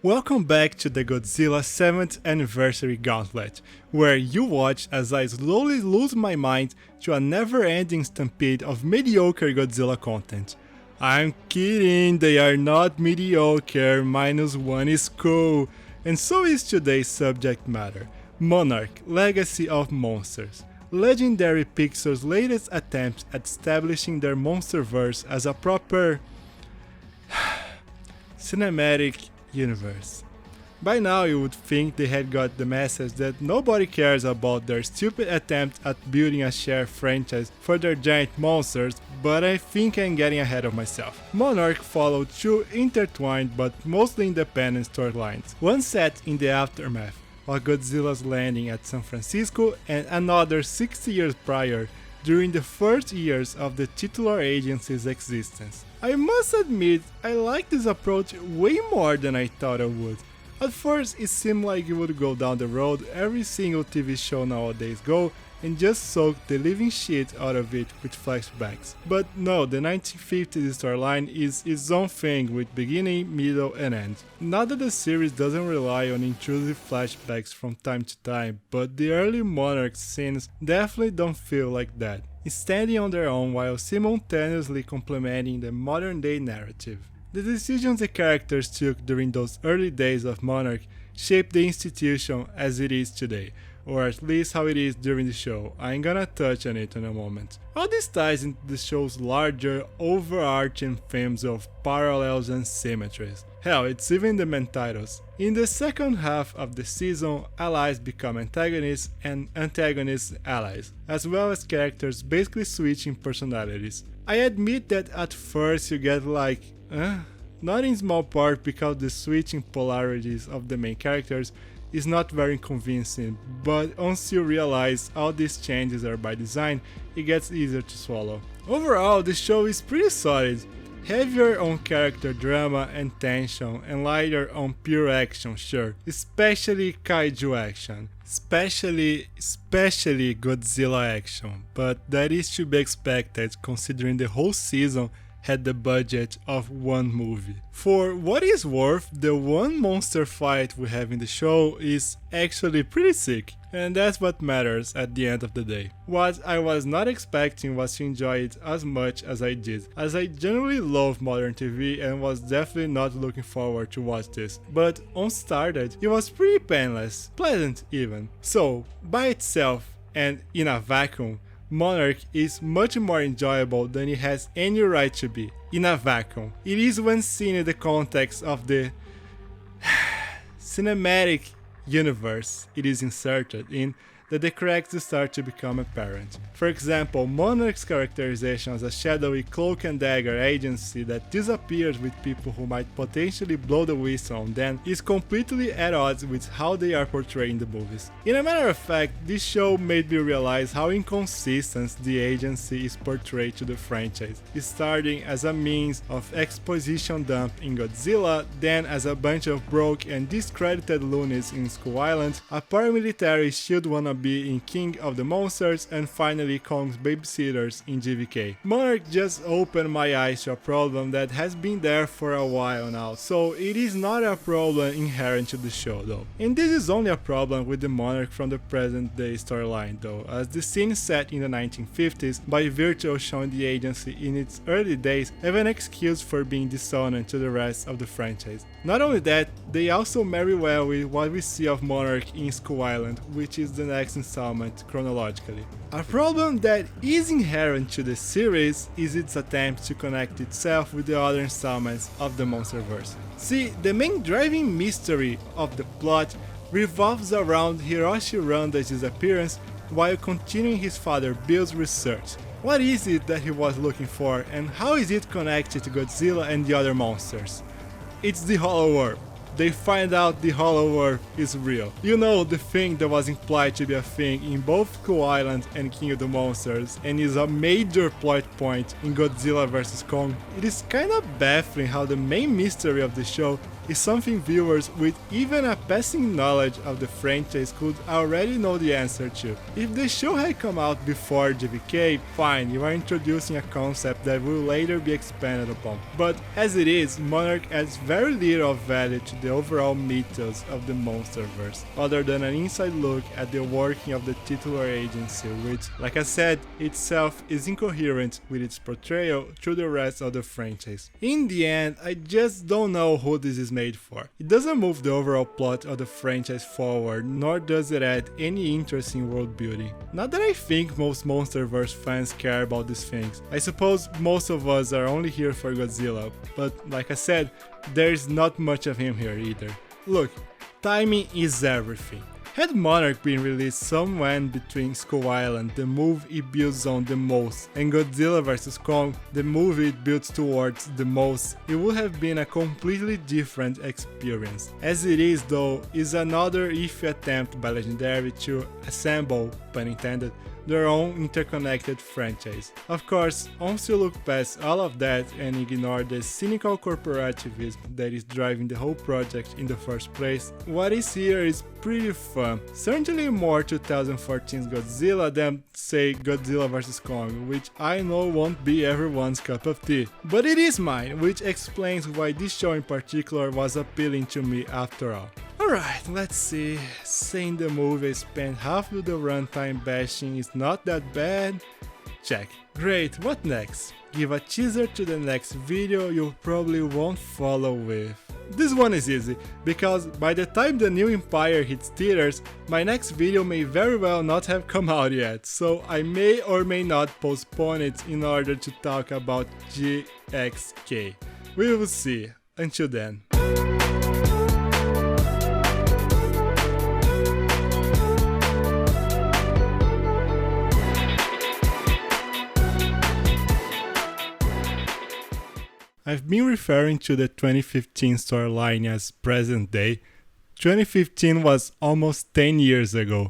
Welcome back to the Godzilla 7th Anniversary Gauntlet, where you watch as I slowly lose my mind to a never-ending stampede of mediocre Godzilla content. I'm kidding, they are not mediocre, -1 is cool, and so is today's subject matter, Monarch, Legacy of Monsters. Legendary Pixar's latest attempt at establishing their monsterverse as a proper cinematic universe. By now you would think they had got the message that nobody cares about their stupid attempt at building a shared franchise for their giant monsters, but I think I'm getting ahead of myself. Monarch followed two intertwined but mostly independent storylines, one set in the aftermath of Godzilla's landing at San Francisco and another 60 years prior during the first years of the titular agency's existence. I must admit, I like this approach way more than I thought I would. At first, it seemed like it would go down the road every single TV show nowadays go and just soak the living shit out of it with flashbacks. But no, the 1950s storyline is its own thing with beginning, middle and end. Not that the series doesn't rely on intrusive flashbacks from time to time, but the early Monarch scenes definitely don't feel like that, standing on their own while simultaneously complementing the modern day narrative. The decisions the characters took during those early days of Monarch shaped the institution as it is today, or at least how it is during the show. I'm gonna touch on it in a moment. All this ties into the show's larger, overarching themes of parallels and symmetries. Hell, it's even the main titles. In the second half of the season, allies become antagonists and antagonists allies, as well as characters basically switching personalities. I admit that at first you get like, not in small part because the switching polarities of the main characters is not very convincing, but once you realize all these changes are by design, it gets easier to swallow. Overall, the show is pretty solid, heavier on character drama and tension, and lighter on pure action, sure, especially kaiju action. Especially Godzilla action, but that is to be expected considering the whole season had the budget of one movie. For what is worth, the one monster fight we have in the show is actually pretty sick, and that's what matters at the end of the day. What I was not expecting was to enjoy it as much as I did, as I generally love modern TV and was definitely not looking forward to watch this, but once started, it was pretty painless, pleasant even. So, by itself and in a vacuum, Monarch is much more enjoyable than it has any right to be, in a vacuum. It is when seen in the context of the cinematic universe it is inserted in that the cracks start to become apparent. For example, Monarch's characterization as a shadowy cloak and dagger agency that disappears with people who might potentially blow the whistle on them is completely at odds with how they are portrayed in the movies. In a matter of fact, this show made me realize how inconsistent the agency is portrayed to the franchise, starting as a means of exposition dump in Godzilla, then as a bunch of broke and discredited loonies in Skull Island, a paramilitary shield wannabe in King of the Monsters, and finally Kong's babysitters in GVK. Monarch just opened my eyes to a problem that has been there for a while now, so it is not a problem inherent to the show though. And this is only a problem with the Monarch from the present day storyline though, as the scene set in the 1950s by virtue of showing the agency in its early days have an excuse for being dissonant to the rest of the franchise. Not only that, they also marry well with what we see of Monarch in Skull Island, which is the next installment chronologically. A problem that is inherent to the series is its attempt to connect itself with the other installments of the Monsterverse. See, the main driving mystery of the plot revolves around Hiroshi Randa's disappearance while continuing his father Bill's research. What is it that he was looking for, and how is it connected to Godzilla and the other monsters? It's the Hollow Earth. They find out the Hollow Earth is real. You know, the thing that was implied to be a thing in both Skull Island and King of the Monsters, and is a major plot point in Godzilla vs. Kong. It is kinda baffling how the main mystery of the show is something viewers with even a passing knowledge of the franchise could already know the answer to. If the show had come out before GVK, fine, you are introducing a concept that will later be expanded upon. But as it is, Monarch adds very little of value to the overall mythos of the Monsterverse, other than an inside look at the working of the titular agency, which, like I said, itself is incoherent with its portrayal through the rest of the franchise. In the end, I just don't know who this is made for. It doesn't move the overall plot of the franchise forward, nor does it add any interesting world building. Not that I think most Monsterverse fans care about these things. I suppose most of us are only here for Godzilla, but like I said, there's not much of him here either. Look, timing is everything. Had Monarch been released somewhere in between Skull Island, the move it builds on the most, and Godzilla vs. Kong, the move it builds towards the most, it would have been a completely different experience. As it is though, is another iffy attempt by Legendary to assemble, pun intended, their own interconnected franchise. Of course, once you look past all of that and ignore the cynical corporativism that is driving the whole project in the first place, what is here is pretty fun. Certainly more 2014's Godzilla than, say, Godzilla vs. Kong, which I know won't be everyone's cup of tea. But it is mine, which explains why this show in particular was appealing to me after all. Alright, let's see. Saying the movie spent half of the runtime bashing is not that bad? Check. Great, what next? Give a teaser to the next video you probably won't follow with. This one is easy, because by the time the new Empire hits theaters, my next video may very well not have come out yet, so I may or may not postpone it in order to talk about GXK. We will see. Until then. I've been referring to the 2015 storyline as present day. 2015 was almost 10 years ago.